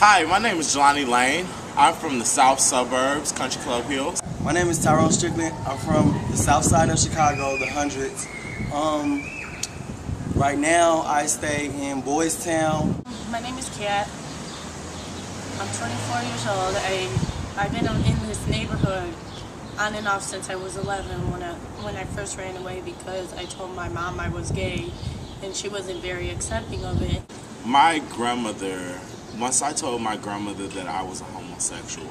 Hi, my name is Jelani Lane. I'm from the south suburbs, Country Club Hills. My name is Tyrone Strickland. I'm from the south side of Chicago, the hundreds. Right now I stay in Boystown. My name is Kat. I'm 24 years old. I've been in this neighborhood on and off since I was 11 when I first ran away because I told my mom I was gay and she wasn't very accepting of it. My grandmother, once I told my grandmother that I was a homosexual,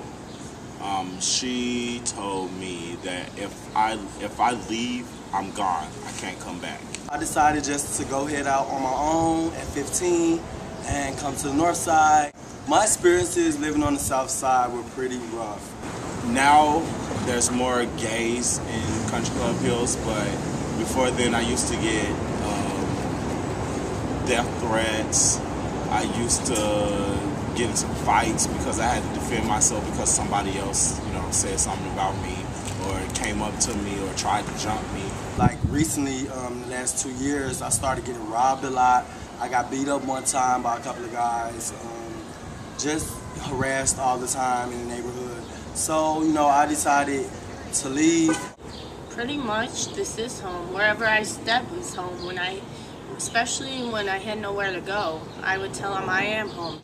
she told me that if I leave, I'm gone. I can't come back. I decided just to go head out on my own at 15 and come to the north side. My experiences living on the south side were pretty rough. Now there's more gays in Country Club Hills, but before then I used to get death threats. I used to get into fights because I had to defend myself because somebody else, said something about me or came up to me or tried to jump me. Like recently, the last 2 years, I started getting robbed a lot. I got beat up one time by a couple of guys, just harassed all the time in the neighborhood. So, I decided to leave. Pretty much this is home. Wherever I step is home. Especially when I had nowhere to go, I would tell them I am home.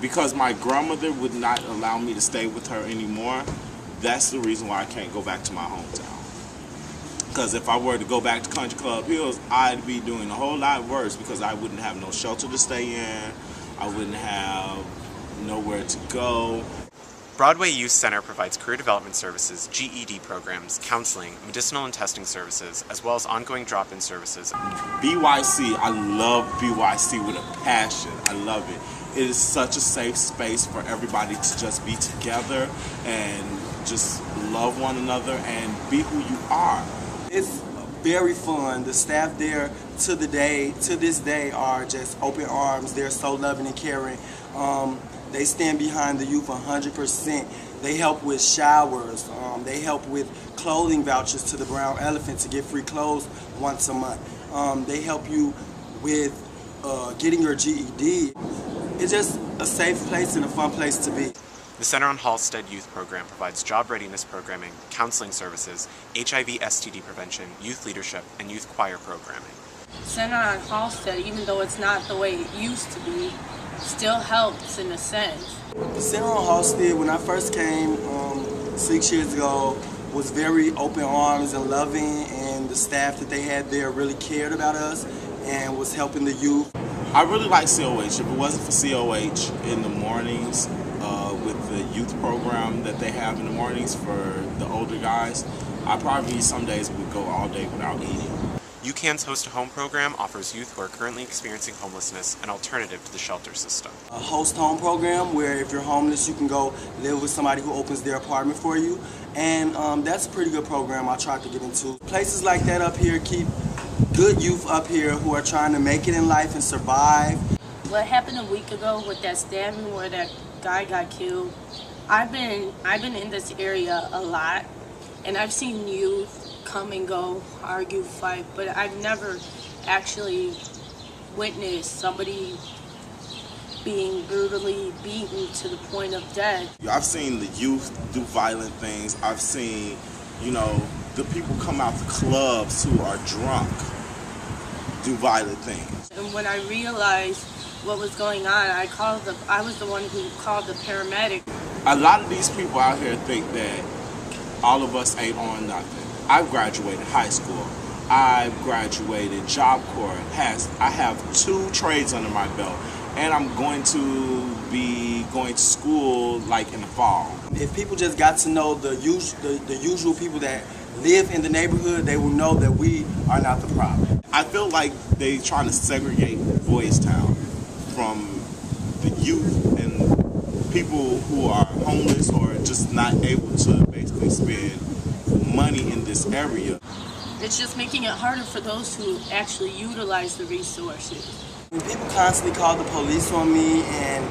Because my grandmother would not allow me to stay with her anymore, that's the reason why I can't go back to my hometown. Because if I were to go back to Country Club Hills, I'd be doing a whole lot worse because I wouldn't have no shelter to stay in. I wouldn't have nowhere to go. Broadway Youth Center provides career development services, GED programs, counseling, medicinal and testing services, as well as ongoing drop-in services. BYC, I love BYC with a passion. I love it. It is such a safe space for everybody to just be together and just love one another and be who you are. It's very fun. The staff there to this day are just open arms. They're so loving and caring. They stand behind the youth 100%. They help with showers. They help with clothing vouchers to the Brown Elephant to get free clothes once a month. They help you with getting your GED. It's just a safe place and a fun place to be. The Center on Halsted Youth Program provides job readiness programming, counseling services, HIV/STD prevention, youth leadership, and youth choir programming. Center on Halsted, even though it's not the way it used to be, still helps in a sense. The Center on Halsted, when I first came 6 years ago, was very open arms and loving, and the staff that they had there really cared about us and was helping the youth. I really like COH. If it wasn't for COH in the mornings, with the youth program that they have in the mornings for the older guys, I probably some days would go all day without eating. UCAN's Host to Home program offers youth who are currently experiencing homelessness an alternative to the shelter system. A host home program where if you're homeless, you can go live with somebody who opens their apartment for you. And that's a pretty good program I tried to get into. Places like that up here keep good youth up here who are trying to make it in life and survive. What happened a week ago with that stabbing where that guy got killed, I've been in this area a lot, and I've seen youth come and go, argue, fight, but I've never actually witnessed somebody being brutally beaten to the point of death. I've seen the youth do violent things. I've seen, the people come out the clubs who are drunk do violent things. And when I realized what was going on, I was the one who called the paramedic. A lot of these people out here think that all of us ain't on nothing. I've graduated high school. I've graduated Job Corps. I have 2 trades under my belt, and I'm going to be going to school like in the fall. If people just got to know the usual people that live in the neighborhood, they will know that we are not the problem. I feel like they trying to segregate Boystown from the youth and people who are homeless or just not able to basically spend money in this area. It's just making it harder for those who actually utilize the resources. When people constantly call the police on me and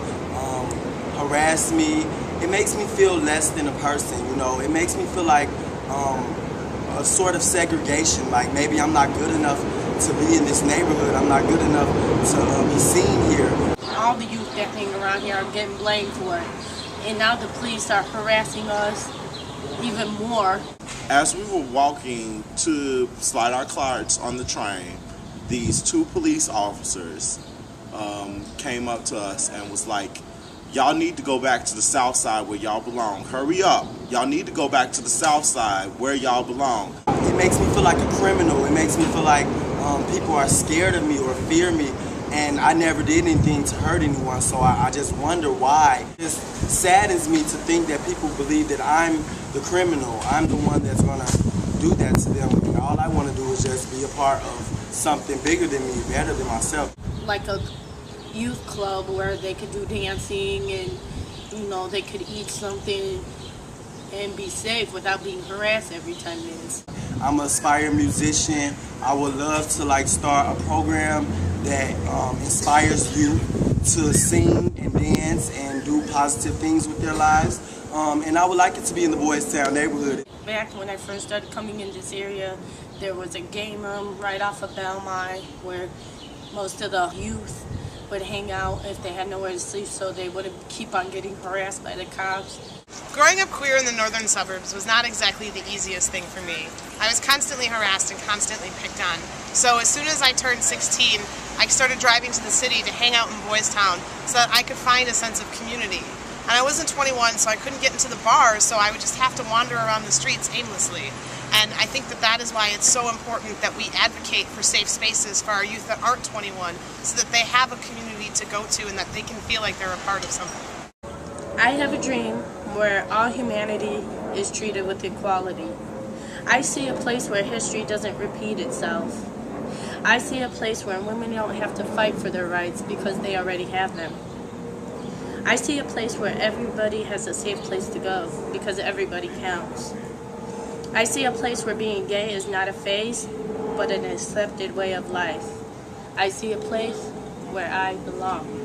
harass me, it makes me feel less than a person, It makes me feel like a sort of segregation, like maybe I'm not good enough to be in this neighborhood. I'm not good enough to be seen here. all the youth that hang around here are getting blamed for it. And now the police are harassing us even more. As we were walking to slide our cards on the train, these two police officers came up to us and was like, y'all need to go back to the south side where y'all belong. Hurry up. Y'all need to go back to the south side where y'all belong. It makes me feel like a criminal. It makes me feel like people are scared of me or fear me. And I never did anything to hurt anyone, so I just wonder why. It just saddens me to think that people believe that I'm the criminal. I'm the one that's going to do that to them. And all I want to do is just be a part of something bigger than me, better than myself. Like a youth club where they could do dancing and, you know, they could eat something and be safe without being harassed every 10 minutes. I'm an aspiring musician. I would love to start a program that inspires youth to sing and dance and do positive things with their lives. And I would like it to be in the Boystown neighborhood. Back when I first started coming in this area, there was a game room right off of Belmont where most of the youth would hang out if they had nowhere to sleep, so they wouldn't keep on getting harassed by the cops. Growing up queer in the northern suburbs was not exactly the easiest thing for me. I was constantly harassed and constantly picked on. So as soon as I turned 16, I started driving to the city to hang out in Boystown so that I could find a sense of community. And I wasn't 21, so I couldn't get into the bars, so I would just have to wander around the streets aimlessly. And I think that is why it's so important that we advocate for safe spaces for our youth that aren't 21, so that they have a community to go to and that they can feel like they're a part of something. I have a dream where all humanity is treated with equality. I see a place where history doesn't repeat itself. I see a place where women don't have to fight for their rights because they already have them. I see a place where everybody has a safe place to go because everybody counts. I see a place where being gay is not a phase, but an accepted way of life. I see a place where I belong.